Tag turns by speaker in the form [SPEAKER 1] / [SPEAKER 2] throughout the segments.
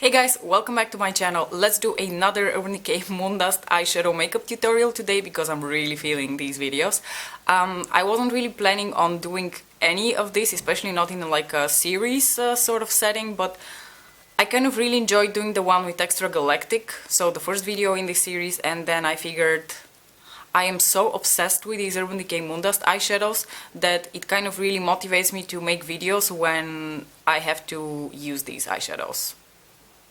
[SPEAKER 1] Hey guys, welcome back to my channel. Let's do another Urban Decay Moondust eyeshadow makeup tutorial today because I'm really feeling these videos. I wasn't really planning on doing any of this, especially not in like a series sort of setting, but I kind of really enjoyed doing the one with Extra Galactic, so the first video in this series, and then I figured I am so obsessed with these Urban Decay Moondust eyeshadows that it kind of really motivates me to make videos when I have to use these eyeshadows.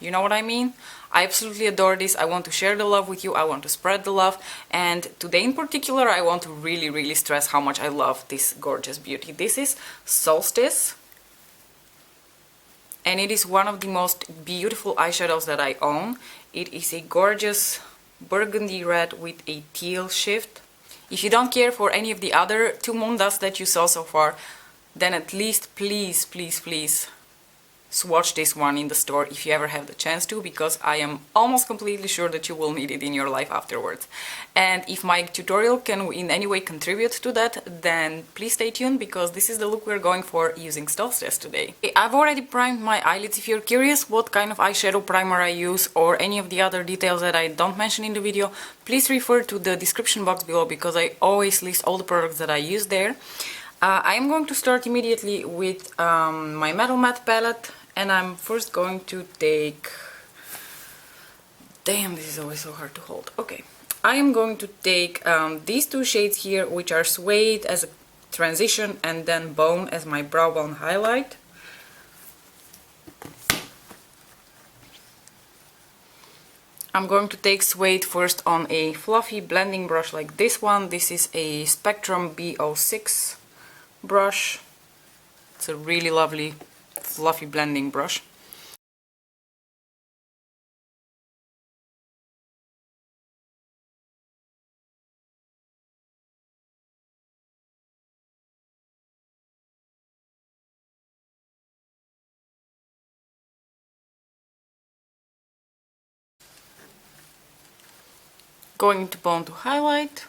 [SPEAKER 1] You know what I mean? I absolutely adore this. I want to share the love with you. I want to spread the love. And today in particular, I want to really stress how much I love this gorgeous beauty. This is Solstice. And it is one of the most beautiful eyeshadows that I own. It is a gorgeous burgundy red with a teal shift. If you don't care for any of the other two Moondusts that you saw so far, then at least please swatch this one in the store if you ever have the chance to, because I am almost completely sure that you will need it in your life afterwards. And if my tutorial can in any way contribute to that, then please stay tuned, because this is the look we're going for using Solstice today. I've already primed my eyelids. If you're curious what kind of eyeshadow primer I use or any of the other details that I don't mention in the video, please refer to the description box below, because I always list all the products that I use there. I'm going to start immediately with my Metal Matte palette. And I'm first going to take... Damn, this is always so hard to hold. Okay, I am going to take these two shades here, which are Suede as a transition and then Bone as my brow bone highlight. I'm going to take Suede first on a fluffy blending brush like this one. This is a Spectrum B06 brush. It's a really lovely fluffy blending brush. Going into Bone to highlight.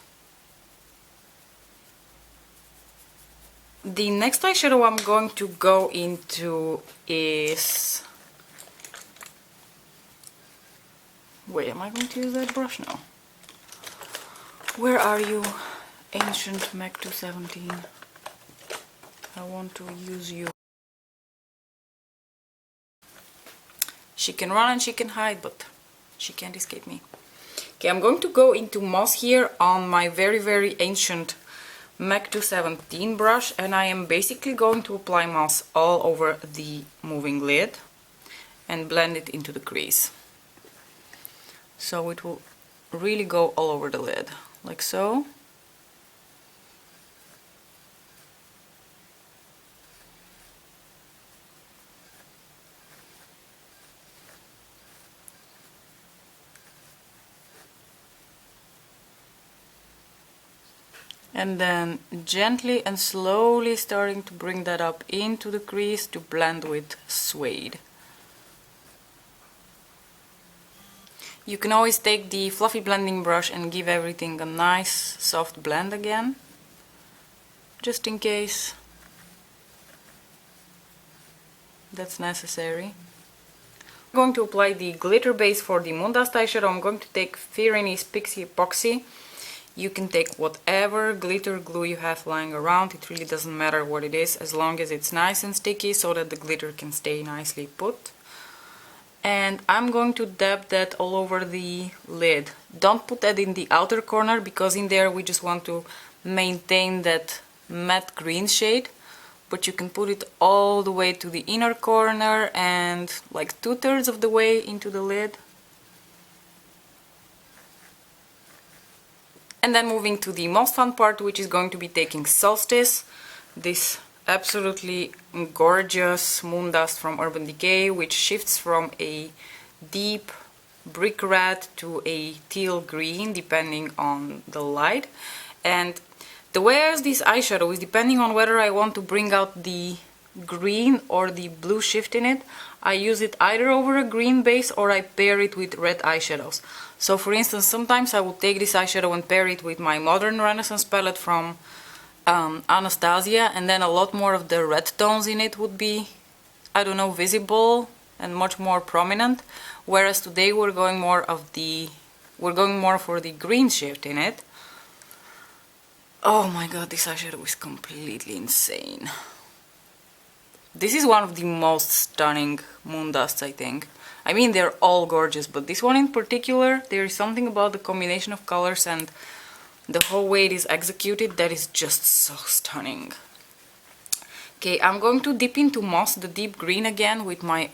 [SPEAKER 1] The next eyeshadow I'm going to go into is... Wait, am I going to use that brush now? Where are you, Ancient MAC 217? I want to use you. She can run and she can hide, but she can't escape me. Okay, I'm going to go into Moss here on my very ancient MAC 217 brush, and I am basically going to apply moss all over the moving lid and blend it into the crease. So it will really go all over the lid, like so. And then gently and slowly starting to bring that up into the crease to blend with Suede. You can always take the fluffy blending brush and give everything a nice soft blend again, just in case that's necessary. I'm going to apply the glitter base for the Moondust eyeshadow. I'm going to take Fyrinnae's Pixie Epoxy. You can take whatever glitter glue you have lying around, it really doesn't matter what it is, as long as it's nice and sticky so that the glitter can stay nicely put. And I'm going to dab that all over the lid. Don't put that in the outer corner, because in there we just want to maintain that matte green shade. But you can put it all the way to the inner corner and like 2/3 of the way into the lid. And then moving to the most fun part, which is going to be taking Solstice, this absolutely gorgeous Moondust from Urban Decay, which shifts from a deep brick red to a teal green depending on the light. And the way I use this eyeshadow is depending on whether I want to bring out the green or the blue shift in it. I use it either over a green base or I pair it with red eyeshadows. So for instance, sometimes I will take this eyeshadow and pair it with my Modern Renaissance palette from Anastasia, and then a lot more of the red tones in it would be, I don't know, visible, and much more prominent, whereas today we're going more for the green shift in it. Oh my god, this eyeshadow is completely insane. This is one of the most stunning moondusts, I think. I mean, they're all gorgeous, but this one in particular, there is something about the combination of colors and the whole way it is executed that is just so stunning. Okay, I'm going to dip into Moss, the deep green again with my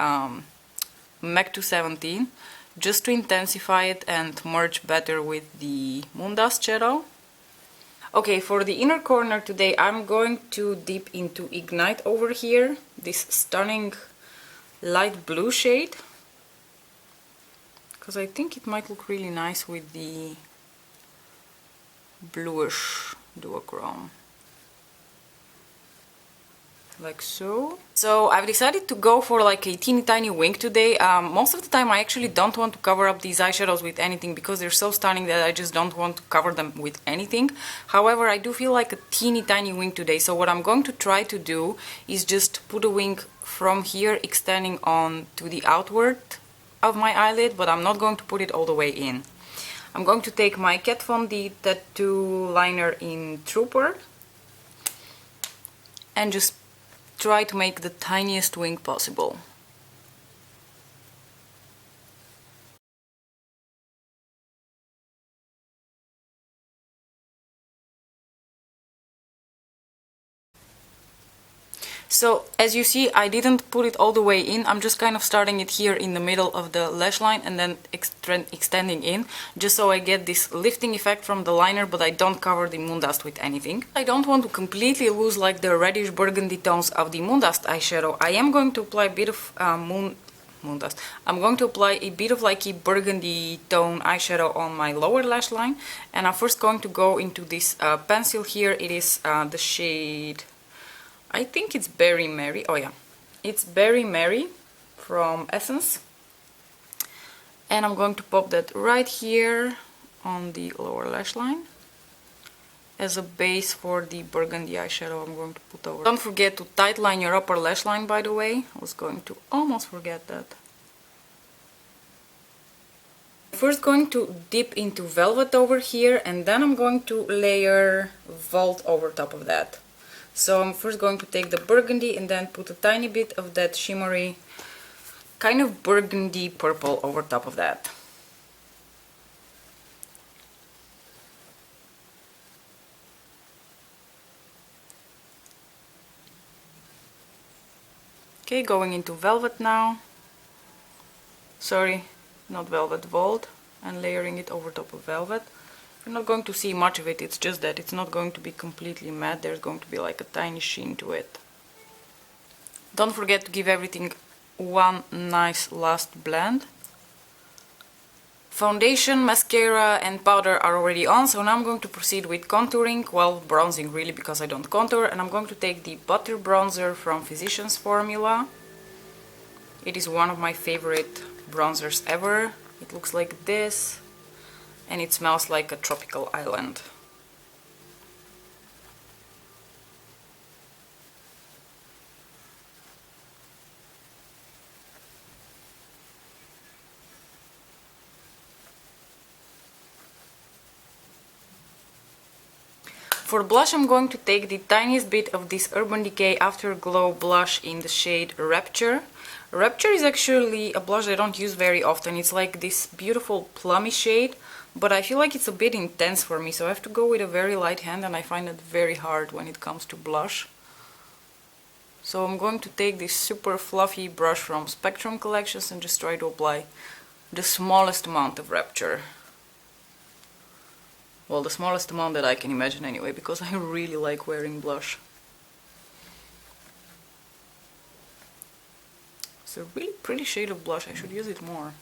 [SPEAKER 1] MAC 217, just to intensify it and merge better with the moondust shadow. Okay, for the inner corner today, I'm going to dip into Ignite over here, this stunning light blue shade, because I think it might look really nice with the bluish duochrome. Like so. So I've decided to go for like a teeny tiny wing today. Most of the time I actually don't want to cover up these eyeshadows with anything because they're so stunning that I just don't want to cover them with anything. However, I do feel like a teeny tiny wing today, so what I'm going to try to do is just put a wing from here extending on to the outward of my eyelid, but I'm not going to put it all the way in. I'm going to take my Kat Von D tattoo liner in Trooper and just try to make the tiniest wing possible. So as you see, I didn't put it all the way in. I'm just kind of starting it here in the middle of the lash line and then extending in, just so I get this lifting effect from the liner, but I don't cover the moondust with anything. I don't want to completely lose like the reddish burgundy tones of the moondust eyeshadow. I am going to apply a bit of moondust. I'm going to apply a bit of like a burgundy tone eyeshadow on my lower lash line, and I'm first going to go into this pencil here. It is the shade, I think it's Berry Mary. Oh yeah, it's Berry Mary from Essence, and I'm going to pop that right here on the lower lash line as a base for the burgundy eyeshadow I'm going to put over. Don't forget to tight line your upper lash line, by the way. I was going to almost forget that. First going to dip into Velvet over here, and then I'm going to layer Vault over top of that. So I'm first going to take the burgundy and then put a tiny bit of that shimmery kind of burgundy purple over top of that. Okay, going into Velvet now. Sorry, not Velvet, Vault, and layering it over top of Velvet. You're not going to see much of it, it's just that it's not going to be completely matte, there's going to be like a tiny sheen to it. Don't forget to give everything one nice last blend. Foundation, mascara and powder are already on, so now I'm going to proceed with contouring, well, bronzing really, because I don't contour, and I'm going to take the Butter Bronzer from Physicians Formula. It is one of my favorite bronzers ever. It looks like this, and it smells like a tropical island. For blush, I'm going to take the tiniest bit of this Urban Decay Afterglow blush in the shade Rapture. Rapture is actually a blush I don't use very often. It's like this beautiful plummy shade, but I feel like it's a bit intense for me, so I have to go with a very light hand, and I find it very hard when it comes to blush. So I'm going to take this super fluffy brush from Spectrum Collections and just try to apply the smallest amount of Rapture. Well, the smallest amount that I can imagine anyway, because I really like wearing blush. It's a really pretty shade of blush, I should use it more.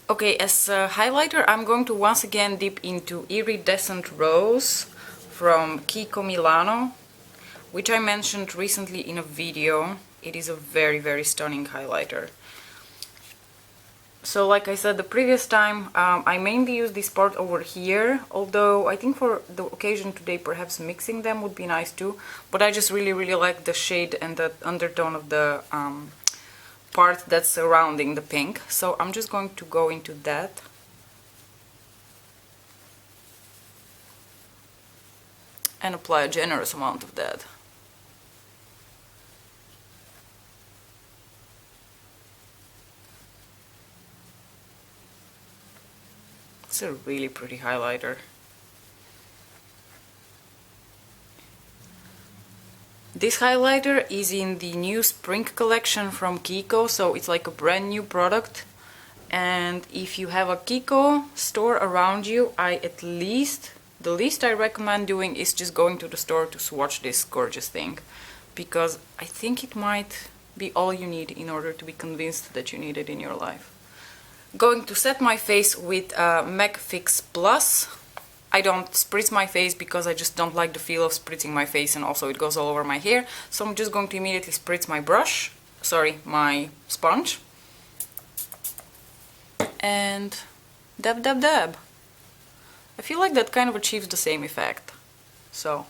[SPEAKER 1] Okay, as a highlighter, I'm going to once again dip into Iridescent Rose from KIKO Milano, which I mentioned recently in a video. It is a very, very stunning highlighter. So like I said the previous time, I mainly use this part over here, although I think for the occasion today perhaps mixing them would be nice too, but I just really like the shade and the undertone of the part that's surrounding the pink. So I'm just going to go into that. And apply a generous amount of that. It's a really pretty highlighter. This highlighter is in the new spring collection from KIKO, so it's like a brand new product. And if you have a KIKO store around you, the least I recommend doing is just going to the store to swatch this gorgeous thing, because I think it might be all you need in order to be convinced that you need it in your life. Going to set my face with MAC Fix Plus. I don't spritz my face because I just don't like the feel of spritzing my face, and also it goes all over my hair. So I'm just going to immediately spritz my sponge. And dab dab dab. I feel like that kind of achieves the same effect. So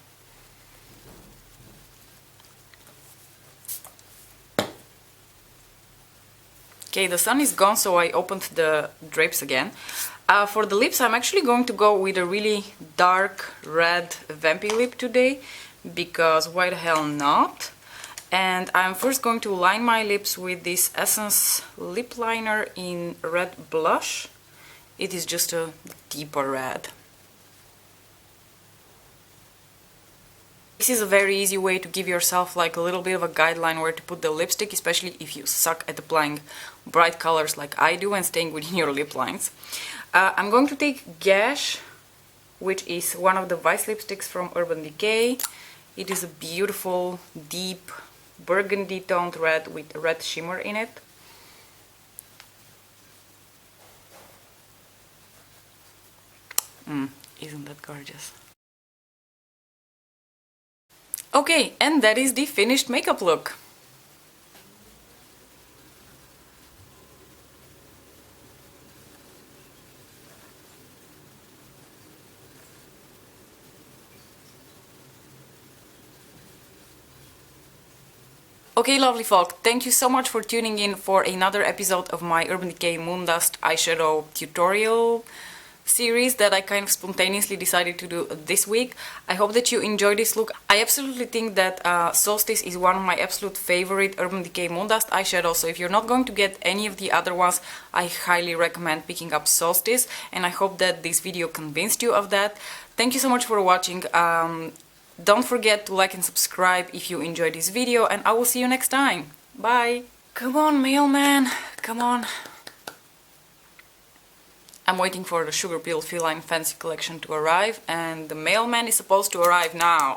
[SPEAKER 1] okay, the sun is gone, so I opened the drapes again. For the lips, I'm actually going to go with a really dark red vampy lip today, because why the hell not? And I'm first going to line my lips with this Essence lip liner in red blush. It is just a deeper red. This is a very easy way to give yourself like a little bit of a guideline where to put the lipstick, especially if you suck at applying bright colors like I do and staying within your lip lines. I'm going to take Gash, which is one of the Vice lipsticks from Urban Decay. It is a beautiful, deep, burgundy toned red with red shimmer in it. Isn't that gorgeous? Okay, and that is the finished makeup look. Okay, lovely folk, thank you so much for tuning in for another episode of my Urban Decay Moondust eyeshadow tutorial series that I kind of spontaneously decided to do this week. I hope that you enjoyed this look. I absolutely think that Solstice is one of my absolute favorite Urban Decay Moondust eyeshadows, so if you're not going to get any of the other ones, I highly recommend picking up Solstice, and I hope that this video convinced you of that. Thank you so much for watching. Don't forget to like and subscribe if you enjoyed this video, and I will see you next time. Bye! Come on, mailman! Come on! I'm waiting for the Sugar Pill Feline Fancy Collection to arrive, and the mailman is supposed to arrive now.